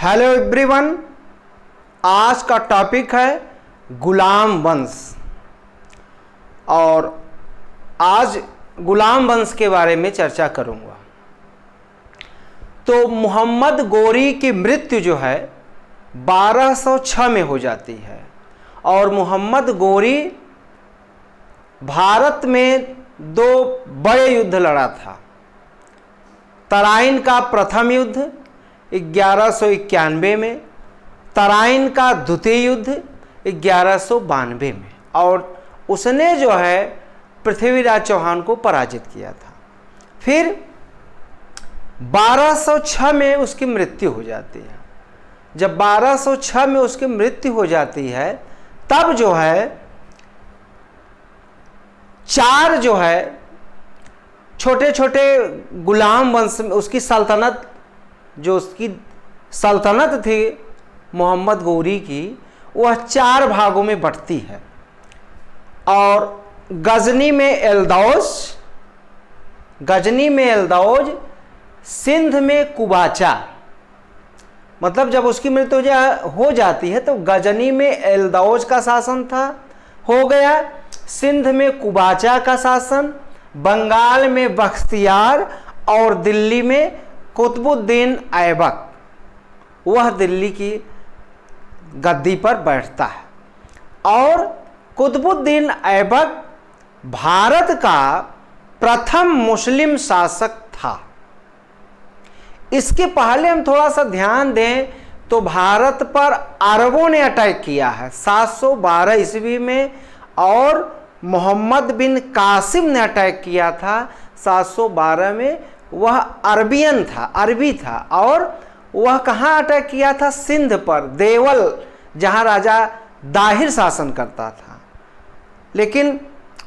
Hello everyone, आज का topic है गुलाम वंश। और आज गुलाम वंश के बारे में चर्चा करूंगा। तो मोहम्मद गोरी की मृत्यु जो है 1206 में हो जाती है और मोहम्मद गोरी भारत में दो बड़े युद्ध लड़ा था। तराइन का प्रथम युद्ध 1191 में, तराइन का द्वितीय युद्ध 1192 में, और उसने जो है पृथ्वीराज चौहान को पराजित किया था। फिर 1206 में उसकी मृत्यु हो जाती है। जब 1206 में उसकी मृत्यु हो जाती है तब जो है चार जो है छोटे छोटे गुलाम वंश में उसकी सल्तनत, जो उसकी सल्तनत थी मोहम्मद गोरी की, वह चार भागों में बंटती है। और गजनी में एलदौज, सिंध में कुबाचा, मतलब जब उसकी मृत्यु हो जाती है तो गजनी में एलदौज का शासन था हो गया, सिंध में कुबाचा का शासन, बंगाल में बख्तियार और दिल्ली में कुतुबुद्दीन ऐबक, वह दिल्ली की गद्दी पर बैठता है। और कुतुबुद्दीन ऐबक भारत का प्रथम मुस्लिम शासक था। इसके पहले हम थोड़ा सा ध्यान दें तो भारत पर अरबों ने अटैक किया है 712 ईस्वी में, और मोहम्मद बिन कासिम ने अटैक किया था 712 में। वह अरबी था और वह कहाँ अटैक किया था? सिंध पर, देवल, जहाँ राजा दाहिर शासन करता था। लेकिन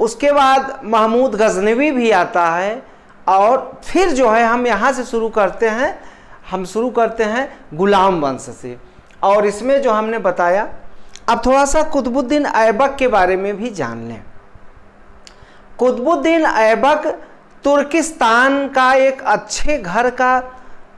उसके बाद महमूद गजनवी भी आता है। और फिर जो है हम यहाँ से शुरू करते हैं गुलाम वंश से। और इसमें जो हमने बताया, अब थोड़ा सा कुतुबुद्दीन ऐबक के बारे में भी जान लें। कुतुबुद्दीन ऐबक तुर्किस्तान का एक अच्छे घर का,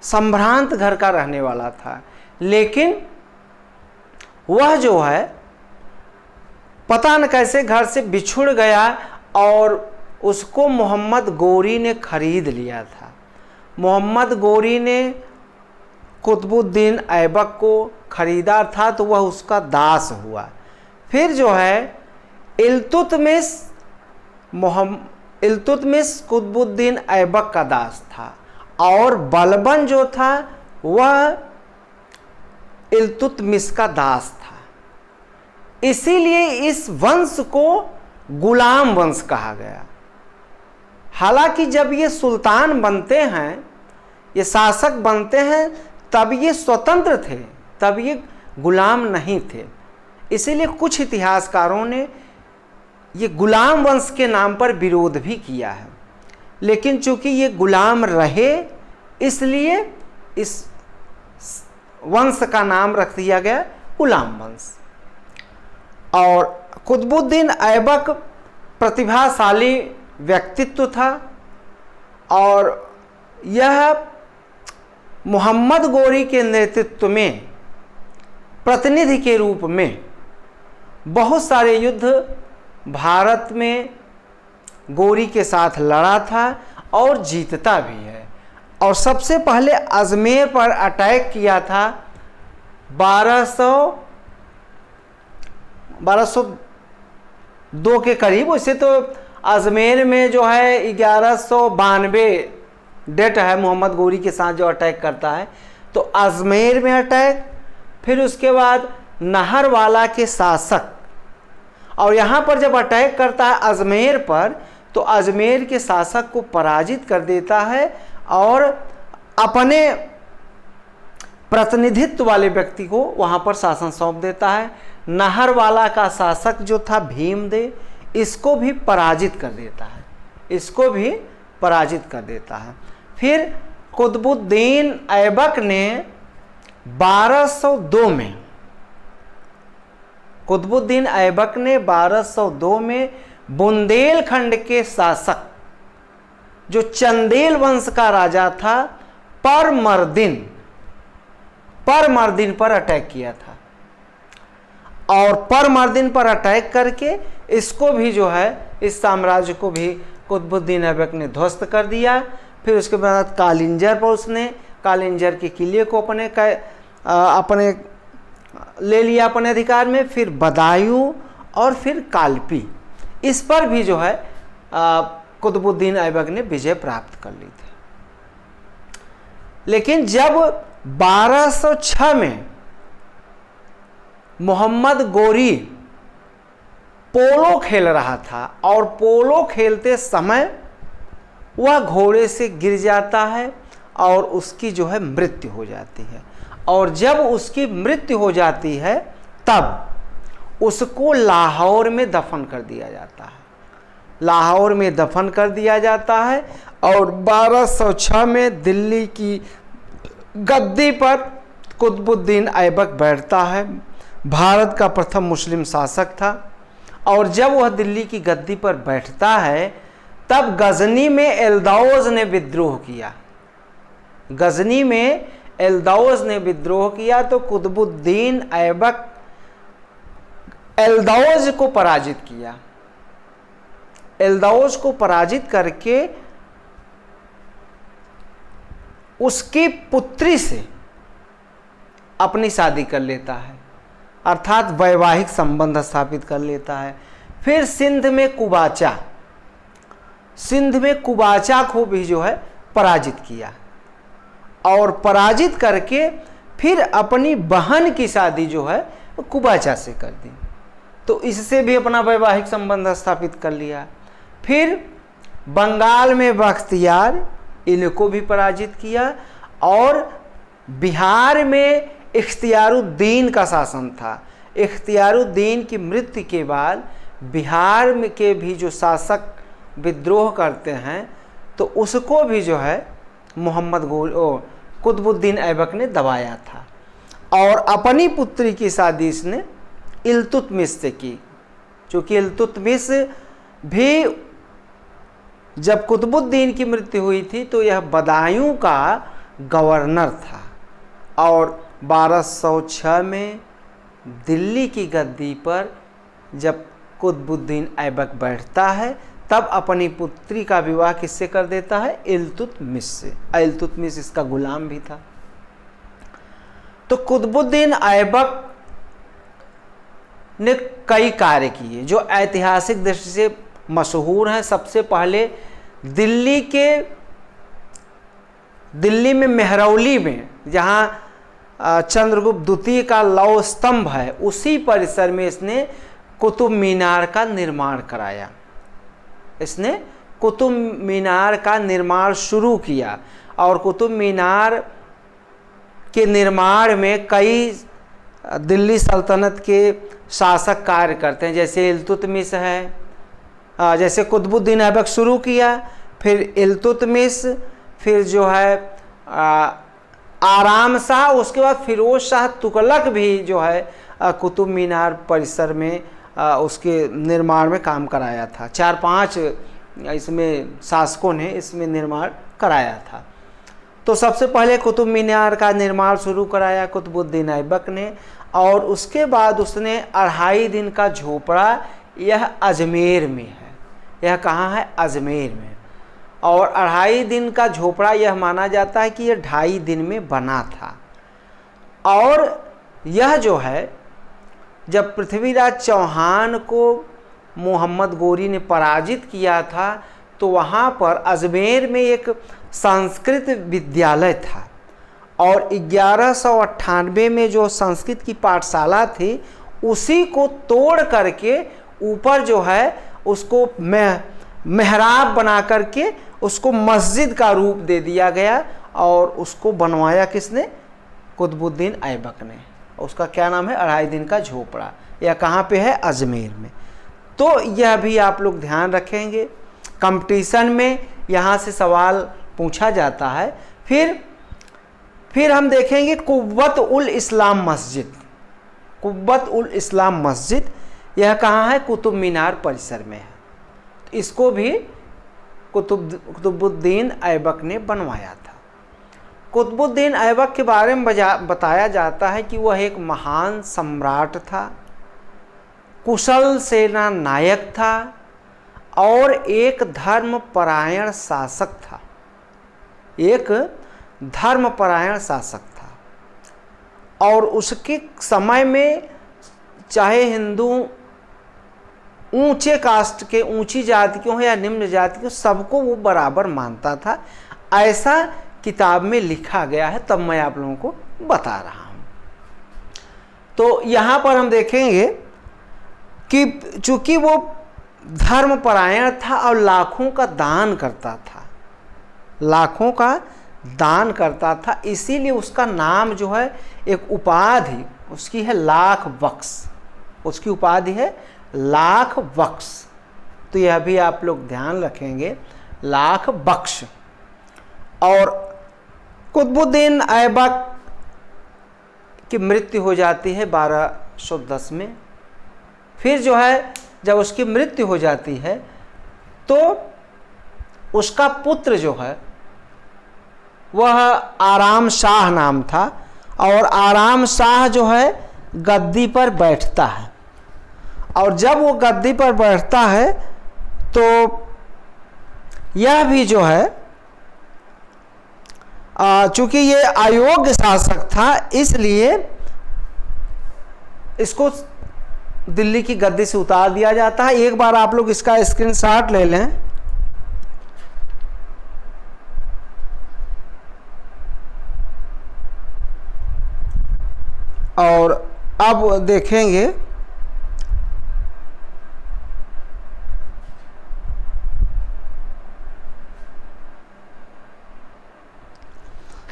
संभ्रांत घर का रहने वाला था। लेकिन वह जो है पता न कैसे घर से बिछुड़ गया और उसको मोहम्मद गोरी ने खरीद लिया था। मोहम्मद गोरी ने कुतुबुद्दीन ऐबक को खरीदा था तो वह उसका दास हुआ। फिर जो है इल्तुतमिश कुतुबुद्दीन ऐबक का दास था और बलबन जो था वह इल्तुतमिश का दास था। इसीलिए इस वंश को गुलाम वंश कहा गया। हालांकि जब ये सुल्तान बनते हैं, ये शासक बनते हैं, तब ये स्वतंत्र थे, तब ये गुलाम नहीं थे। इसीलिए कुछ इतिहासकारों ने ये गुलाम वंश के नाम पर विरोध भी किया है। लेकिन चूंकि ये गुलाम रहे इसलिए इस वंश का नाम रख दिया गया गुलाम वंश। और कुतुबुद्दीन ऐबक प्रतिभाशाली व्यक्तित्व था और यह मोहम्मद गोरी के नेतृत्व में प्रतिनिधि के रूप में बहुत सारे युद्ध भारत में गोरी के साथ लड़ा था और जीतता भी है। और सबसे पहले अजमेर पर अटैक किया था 1202 के करीब। वैसे तो अजमेर में जो है 1192 डेट है मोहम्मद गोरी के साथ जो अटैक करता है, तो अजमेर में अटैक, फिर उसके बाद नहरवाला के शासक, और यहाँ पर जब अटैक करता है अजमेर पर तो अजमेर के शासक को पराजित कर देता है और अपने प्रतिनिधित्व वाले व्यक्ति को वहाँ पर शासन सौंप देता है। नहरवाला का शासक जो था भीमदेव, इसको भी पराजित कर देता है। फिर कुतुबुद्दीन ऐबक ने 1202 में बुंदेलखंड के शासक जो चंदेल वंश का राजा था परमर्दिन, परमर्दिन पर अटैक किया था, और परमर्दिन पर अटैक करके इसको भी जो है, इस साम्राज्य को भी कुतुबुद्दीन ऐबक ने ध्वस्त कर दिया। फिर उसके बाद कालिंजर पर उसने कालिंजर के किले को अपने ले लिया अपने अधिकार में। फिर बदायूं और फिर कालपी, इस पर भी जो है कुतुबुद्दीन ऐबक ने विजय प्राप्त कर ली थी। लेकिन जब 1206 में मोहम्मद गोरी पोलो खेल रहा था, और पोलो खेलते समय वह घोड़े से गिर जाता है और उसकी जो है मृत्यु हो जाती है। और जब उसकी मृत्यु हो जाती है तब उसको लाहौर में दफन कर दिया जाता है, लाहौर में दफन कर दिया जाता है। और 1206 में दिल्ली की गद्दी पर कुतुबुद्दीन ऐबक बैठता है। भारत का प्रथम मुस्लिम शासक था, और जब वह दिल्ली की गद्दी पर बैठता है तब गजनी में एल्दौज ने विद्रोह किया। गजनी में एल्दौज ने विद्रोह किया तो कुतुबुद्दीन ऐबक एल्दौज को पराजित किया। एल्दौज को पराजित करके उसकी पुत्री से अपनी शादी कर लेता है, अर्थात वैवाहिक संबंध स्थापित कर लेता है। फिर सिंध में कुबाचा को भी जो है पराजित किया, और पराजित करके फिर अपनी बहन की शादी जो है कुबाचा से कर दी, तो इससे भी अपना वैवाहिक संबंध स्थापित कर लिया। फिर बंगाल में बख्तियार, इनको भी पराजित किया, और बिहार में इख्तियारुद्दीन का शासन था। इख्तियारुद्दीन की मृत्यु के बाद बिहार में के भी जो शासक विद्रोह करते हैं तो उसको भी जो है कुतुबुद्दीन ऐबक ने दबाया था। और अपनी पुत्री की शादी इसने इल्तुतमिश से की, क्योंकि इल्तुतमिश भी जब कुतुबुद्दीन की मृत्यु हुई थी तो यह बदायूं का गवर्नर था। और 1206 में दिल्ली की गद्दी पर जब कुतुबुद्दीन ऐबक बैठता है तब अपनी पुत्री का विवाह किससे कर देता है? इल्तुतमिश से। इल्तुतमिश इसका गुलाम भी था। तो कुतुबुद्दीन ऐबक ने कई कार्य किए जो ऐतिहासिक दृष्टि से मशहूर हैं। सबसे पहले दिल्ली में मेहरौली में जहाँ चंद्रगुप्त द्वितीय का लौह स्तंभ है, उसी परिसर में इसने कुतुब मीनार का निर्माण कराया। इसने कुतुब मीनार का निर्माण शुरू किया, और कुतुब मीनार के निर्माण में कई दिल्ली सल्तनत के शासक कार्य करते हैं, जैसे इल्तुतमिश है, जैसे कुतुबुद्दीन ऐबक शुरू किया, फिर इल्तुतमिश, फिर जो है आराम शाह, उसके बाद फिरोज शाह तुगलक भी जो है कुतुब मीनार परिसर में उसके निर्माण में काम कराया था। 4-5 इसमें शासकों ने इसमें निर्माण कराया था। तो सबसे पहले कुतुब मीनार का निर्माण शुरू कराया कुतुबुद्दीन ऐबक ने, और उसके बाद उसने 2.5 दिन का झोपड़ा, यह अजमेर में है। यह कहाँ है? अजमेर में। और 2.5 दिन का झोपड़ा यह माना जाता है कि यह 2.5 दिन में बना था। और यह जो है, जब पृथ्वीराज चौहान को मोहम्मद गोरी ने पराजित किया था तो वहाँ पर अजमेर में एक संस्कृत विद्यालय था, और 1198 में जो संस्कृत की पाठशाला थी उसी को तोड़ करके ऊपर जो है उसको मेहराब बना करके उसको मस्जिद का रूप दे दिया गया, और उसको बनवाया किसने? कुतुबुद्दीन ऐबक ने। उसका क्या नाम है? 2.5 दिन का झोपड़ा। यह कहाँ पे है? अजमेर में। तो यह भी आप लोग ध्यान रखेंगे, कंपटीशन में यहाँ से सवाल पूछा जाता है। फिर हम देखेंगे कुव्वत उल इस्लाम मस्जिद। कुव्वत उल इस्लाम मस्जिद यह कहाँ है? कुतुब मीनार परिसर में है। इसको भी कुतुबुद्दीन ऐबक ने बनवाया था। कुतुबुद्दीन ऐबक के बारे में बताया जाता है कि वह एक महान सम्राट था, कुशल सेना नायक था और एक धर्मपरायण शासक था। एक धर्मपरायण शासक था और उसके समय में चाहे हिंदू ऊंचे कास्ट के, ऊंची जाति के हो या निम्न जाति के, सबको वो बराबर मानता था। ऐसा किताब में लिखा गया है, तब मैं आप लोगों को बता रहा हूं। तो यहां पर हम देखेंगे कि चूंकि वो धर्मपरायण था और लाखों का दान करता था, लाखों का दान करता था, इसीलिए उसका नाम जो है, एक उपाधि उसकी है लाख बख्श। उसकी उपाधि है लाख बख्श। तो यह भी आप लोग ध्यान रखेंगे, लाख बख्श। और कुतुबुद्दीन ऐबक की मृत्यु हो जाती है 1210 में। फिर जो है जब उसकी मृत्यु हो जाती है तो उसका पुत्र जो है वह आराम शाह नाम था, और आराम शाह जो है गद्दी पर बैठता है। और जब वो गद्दी पर बैठता है तो यह भी जो है, चूंकि ये अयोग्य शासक था, इसलिए इसको दिल्ली की गद्दी से उतार दिया जाता है। एक बार आप लोग इसका स्क्रीनशॉट ले लें। और अब देखेंगे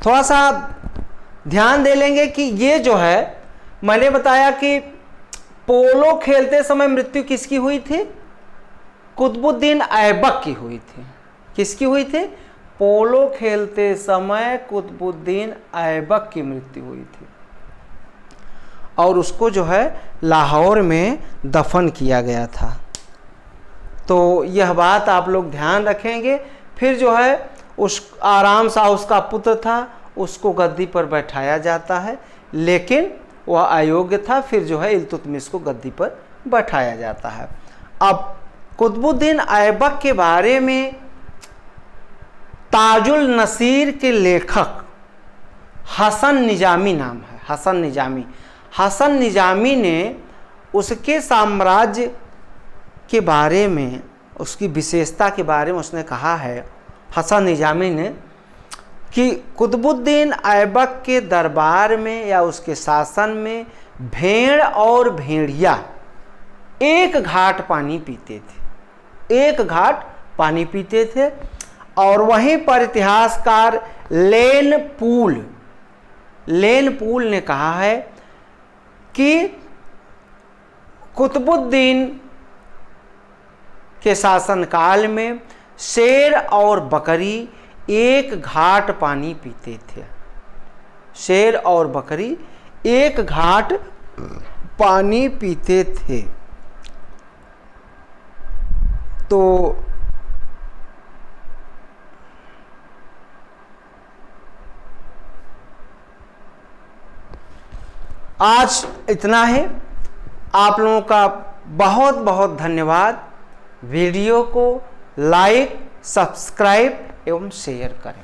थोड़ा सा ध्यान दे लेंगे कि ये जो है, मैंने बताया कि पोलो खेलते समय मृत्यु किसकी हुई थी? कुतुबुद्दीन ऐबक की हुई थी। किसकी हुई थी? पोलो खेलते समय कुतुबुद्दीन ऐबक की मृत्यु हुई थी और उसको जो है लाहौर में दफन किया गया था। तो यह बात आप लोग ध्यान रखेंगे। फिर जो है उस आराम शाह उसका पुत्र था, उसको गद्दी पर बैठाया जाता है, लेकिन वह अयोग्य था। फिर जो है इल्तुतमिश को गद्दी पर बैठाया जाता है। अब कुतुबुद्दीन ऐबक के बारे में ताजुल नसीर के लेखक हसन निजामी नाम है, हसन निजामी। हसन निजामी ने उसके साम्राज्य के बारे में, उसकी विशेषता के बारे में उसने कहा है, हसन निजामी ने, कि कुतुबुद्दीन ऐबक के दरबार में या उसके शासन में भेड़ और भेड़िया एक घाट पानी पीते थे, एक घाट पानी पीते थे। और वहीं पर इतिहासकार लेन पूल ने कहा है कि कुतुबुद्दीन के शासनकाल में शेर और बकरी एक घाट पानी पीते थे। शेर और बकरी एक घाट पानी पीते थे। तो आज इतना है। आप लोगों का बहुत बहुत धन्यवाद। वीडियो को लाइक, सब्सक्राइब एवं शेयर करें।